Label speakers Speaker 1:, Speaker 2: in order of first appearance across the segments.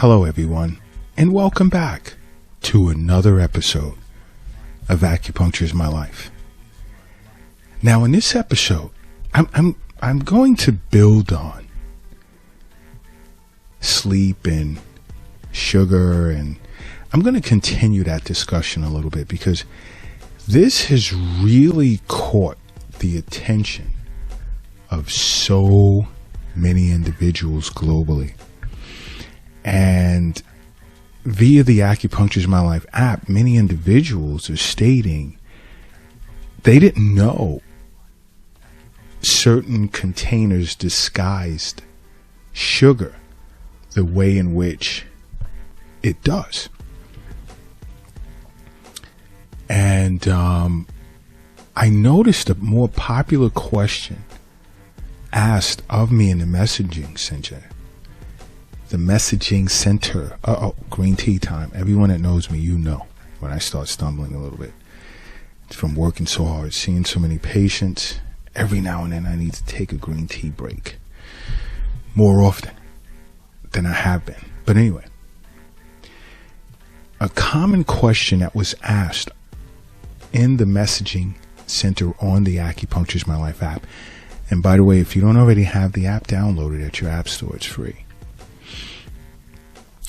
Speaker 1: Hello everyone, and welcome back to another episode of Acupuncture is My Life. Now in this episode, I'm going to build on sleep and sugar, and I'm going to continue that discussion a little bit because this has really caught the attention of so many individuals globally. And via the Acupuncture is My Life app, many individuals are stating they didn't know certain containers disguised sugar the way in which it does. And I noticed a more popular question asked of me in the messaging center. The messaging center. Green tea time. Everyone that knows me, you know when I start stumbling a little bit. It's from working so hard, seeing so many patients. Every now and then I need to take a green tea break. More often than I have been. But anyway, a common question that was asked in the messaging center on the Acupuncture is My Life app. And by the way, if you don't already have the app downloaded at your app store, it's free.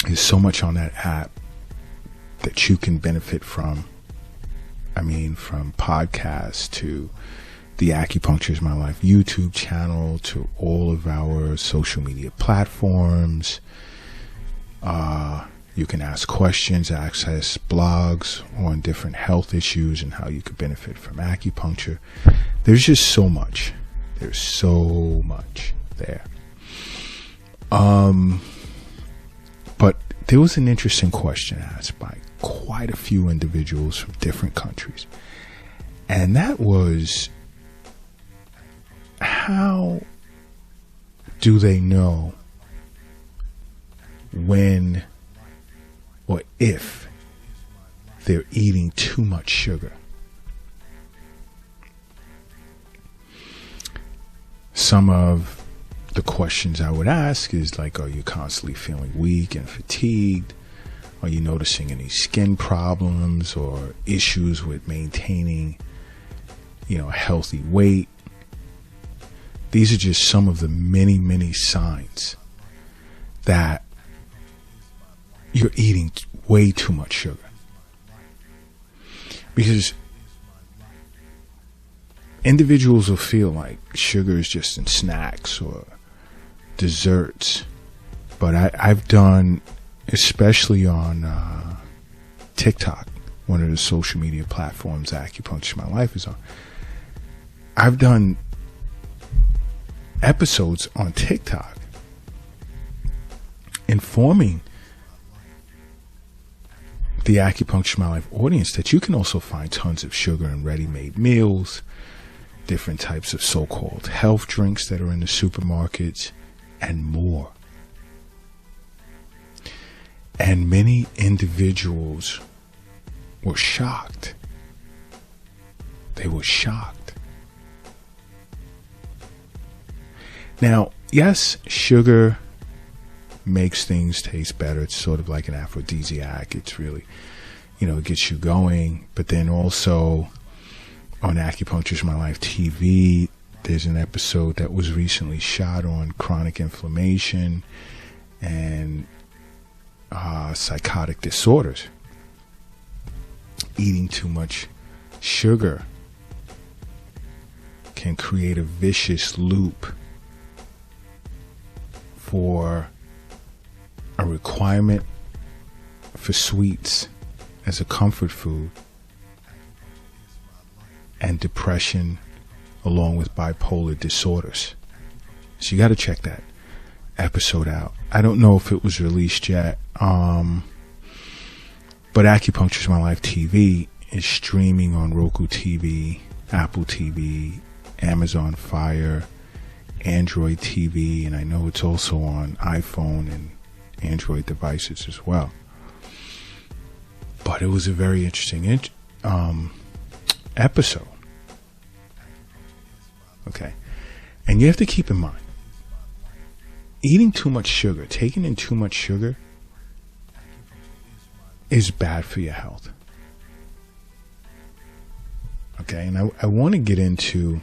Speaker 1: There's so much on that app that you can benefit from. I mean, from podcasts to the Acupuncture is My Life YouTube channel to all of our social media platforms. You can ask questions, access blogs on different health issues and how you could benefit from acupuncture. There's just so much. There's so much there. But there was an interesting question asked by quite a few individuals from different countries. And that was, how do they know when or if they're eating too much sugar? Some of the questions I would ask is like, are you constantly feeling weak and fatigued? Are you noticing any skin problems or issues with maintaining, a healthy weight? These are just some of the many, many signs that you're eating way too much sugar. Because individuals will feel like sugar is just in snacks or desserts. But I've done, especially on TikTok, one of the social media platforms Acupuncture is My Life is on, I've done episodes on TikTok informing the Acupuncture is My Life audience that you can also find tons of sugar in ready-made meals, different types of so-called health drinks that are in the supermarkets, and more. And many individuals were shocked. They were shocked. Now, yes, sugar makes things taste better. It's sort of like an aphrodisiac. It's really, it gets you going. But then also on Acupuncture is My Life TV, there's an episode that was recently shot on chronic inflammation and psychotic disorders. Eating too much sugar can create a vicious loop for a requirement for sweets as a comfort food, and depression along with bipolar disorders. So you got to check that episode out. I don't know if it was released yet, but Acupuncture is My Life TV is streaming on Roku TV, Apple TV, Amazon Fire, Android TV, and I know it's also on iPhone and Android devices as well. But it was a very interesting episode. Okay. And you have to keep in mind, eating too much sugar, taking in too much sugar, is bad for your health. Okay, and I want to get into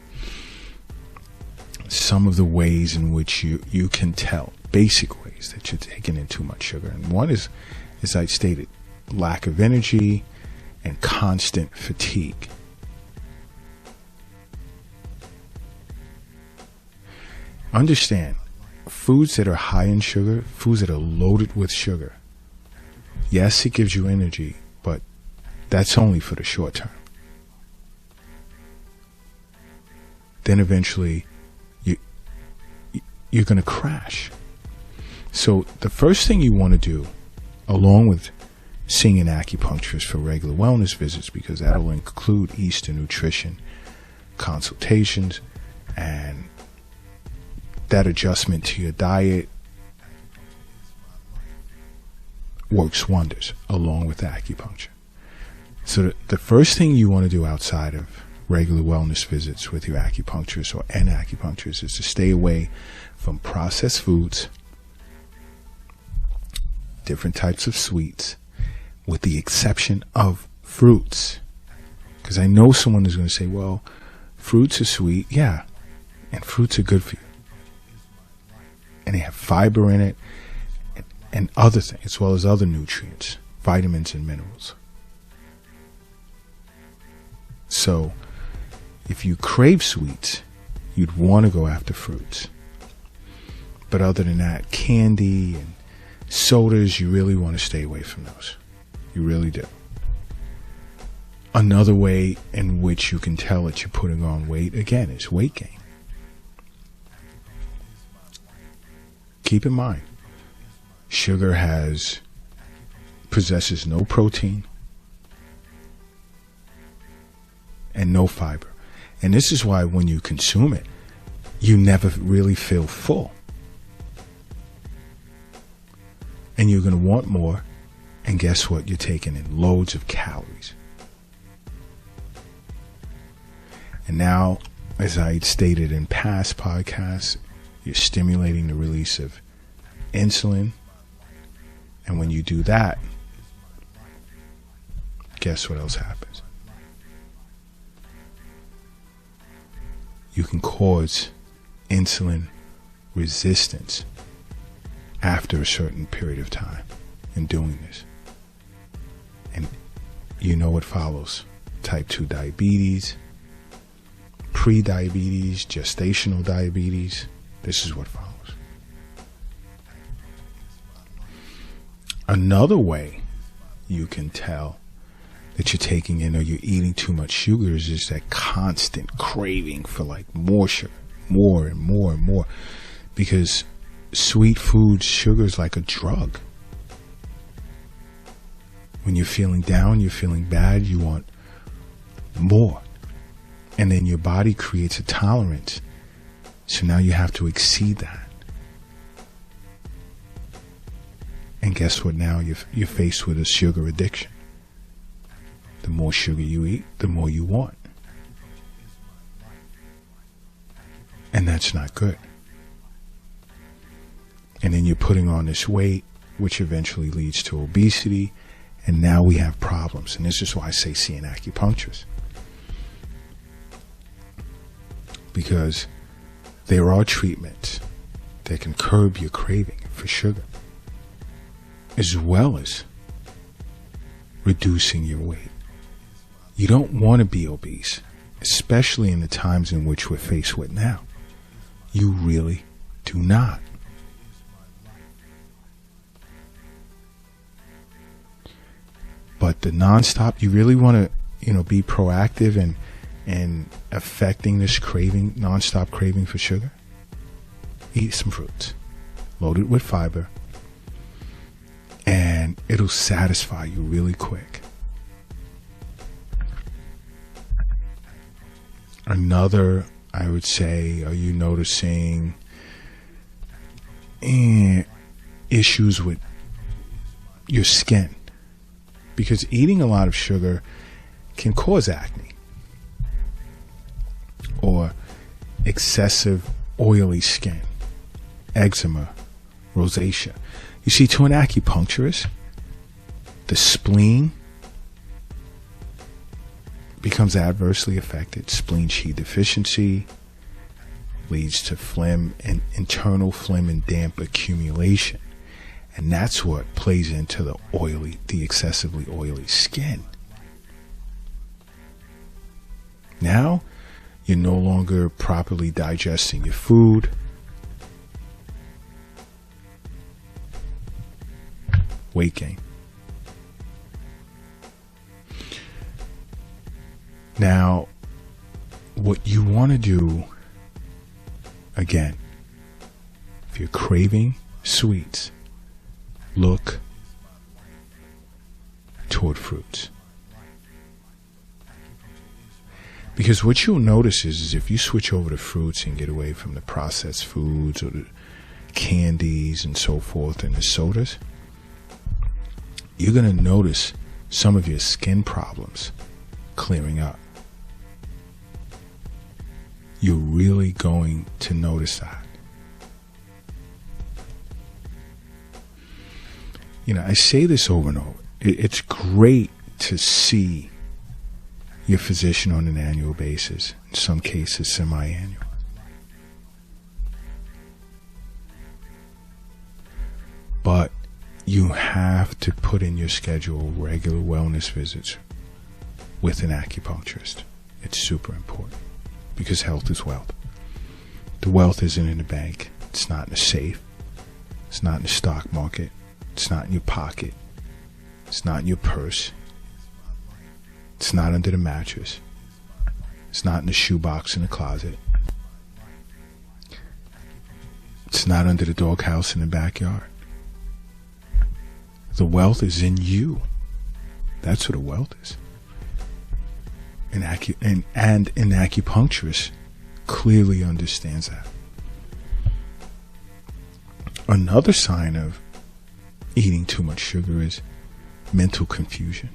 Speaker 1: some of the ways in which you can tell, basic ways that you're taking in too much sugar. And one is, as I stated, lack of energy and constant fatigue. Understand, foods that are high in sugar, foods that are loaded with sugar, yes, it gives you energy, but that's only for the short term. Then eventually you're going to crash. So the first thing you want to do, along with seeing an acupuncturist for regular wellness visits, because that will include Eastern nutrition consultations, and that adjustment to your diet works wonders along with acupuncture. So the first thing you want to do outside of regular wellness visits with your acupuncturist or an acupuncturist is to stay away from processed foods, different types of sweets, with the exception of fruits. Because I know someone is going to say, well, fruits are sweet. Yeah, and fruits are good for you. And they have fiber in it and other things, as well as other nutrients, vitamins and minerals. So if you crave sweets, you'd want to go after fruits. But other than that, candy and sodas, you really want to stay away from those. You really do. Another way in which you can tell that you're putting on weight, again, is weight gain. Keep in mind, sugar possesses no protein and no fiber. And this is why when you consume it, you never really feel full. And you're going to want more. And guess what? You're taking in loads of calories. And now, as I stated in past podcasts, you're stimulating the release of insulin. And when you do that, guess what else happens? You can cause insulin resistance after a certain period of time in doing this. And you know what follows: type 2 diabetes, pre-diabetes, gestational diabetes. This is what follows. Another way you can tell that you're taking in or you're eating too much sugars is that constant craving for like more sugar, more and more and more. Because sweet foods, sugar is like a drug. When you're feeling down, you're feeling bad, you want more. And then your body creates a tolerance. So now you have to exceed that. And guess what? Now you're faced with a sugar addiction. The more sugar you eat, the more you want. And that's not good. And then you're putting on this weight, which eventually leads to obesity. And now we have problems. And this is why I say see an acupuncturist. Because there are treatments that can curb your craving for sugar, as well as reducing your weight. You don't want to be obese, especially in the times in which we're faced with now. You really do not. But the nonstop, you really want to, be proactive and affecting this craving, nonstop craving for sugar. Eat some fruits, loaded with fiber, and it'll satisfy you really quick. Another, I would say, are you noticing issues with your skin? Because eating a lot of sugar can cause acne or excessive oily skin, eczema, rosacea. You see, to an acupuncturist, the spleen becomes adversely affected. Spleen qi deficiency leads to phlegm and internal phlegm and damp accumulation. And that's what plays into the excessively oily skin. Now, you're no longer properly digesting your food. Weight gain. Now, what you want to do, again, if you're craving sweets, look toward fruits. Because what you'll notice is if you switch over to fruits and get away from the processed foods or the candies and so forth and the sodas, you're going to notice some of your skin problems clearing up. You're really going to notice that. You know, I say this over and over. It's great to see your physician on an annual basis, in some cases semi-annual. But you have to put in your schedule regular wellness visits with an acupuncturist. It's super important because health is wealth. The wealth isn't in the bank. It's not in the safe. It's not in the stock market. It's not in your pocket. It's not in your purse. It's not under the mattress. It's not in the shoebox in the closet. It's not under the doghouse in the backyard. The wealth is in you. That's what the wealth is. And an acupuncturist clearly understands that. Another sign of eating too much sugar is mental confusion.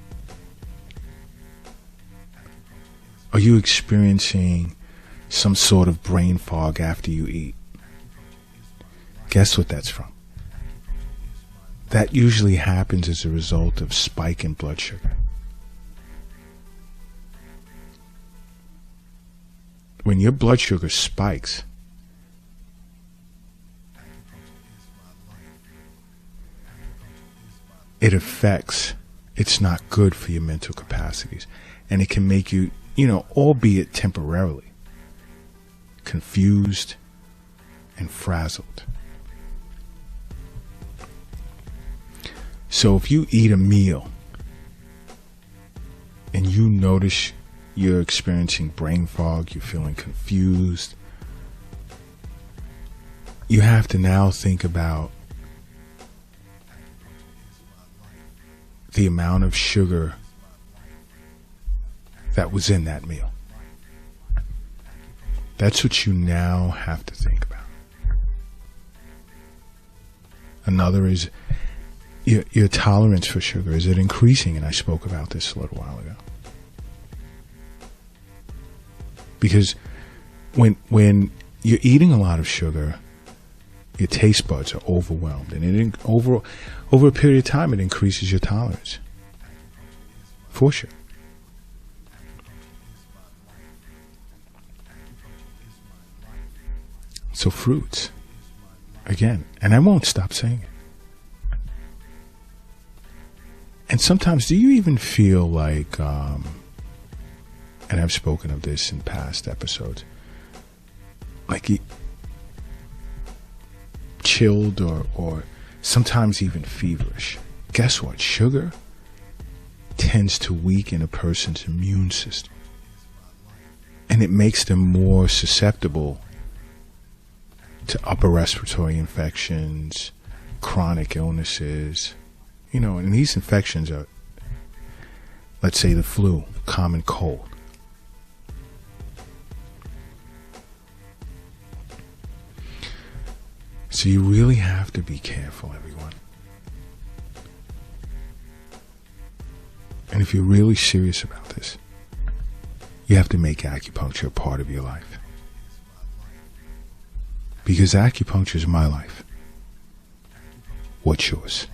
Speaker 1: Are you experiencing some sort of brain fog after you eat? Guess what that's from? That usually happens as a result of spike in blood sugar. When your blood sugar spikes, it affects, it's not good for your mental capacities. And it can make you, albeit temporarily, confused and frazzled. So if you eat a meal and you notice you're experiencing brain fog, you're feeling confused, you have to now think about the amount of sugar that was in that meal. That's what you now have to think about. Another is your tolerance for sugar. Is it increasing? And I spoke about this a little while ago. Because when you're eating a lot of sugar, your taste buds are overwhelmed, and over a period of time, it increases your tolerance for sugar. So fruits, again, and I won't stop saying it. And sometimes, do you even feel like, and I've spoken of this in past episodes, like chilled or sometimes even feverish? Guess what? Sugar tends to weaken a person's immune system, and it makes them more susceptible to upper respiratory infections, chronic illnesses, and these infections are, let's say, the flu, common cold. So you really have to be careful, everyone. And if you're really serious about this, you have to make acupuncture a part of your life. Because acupuncture is my life. What's yours?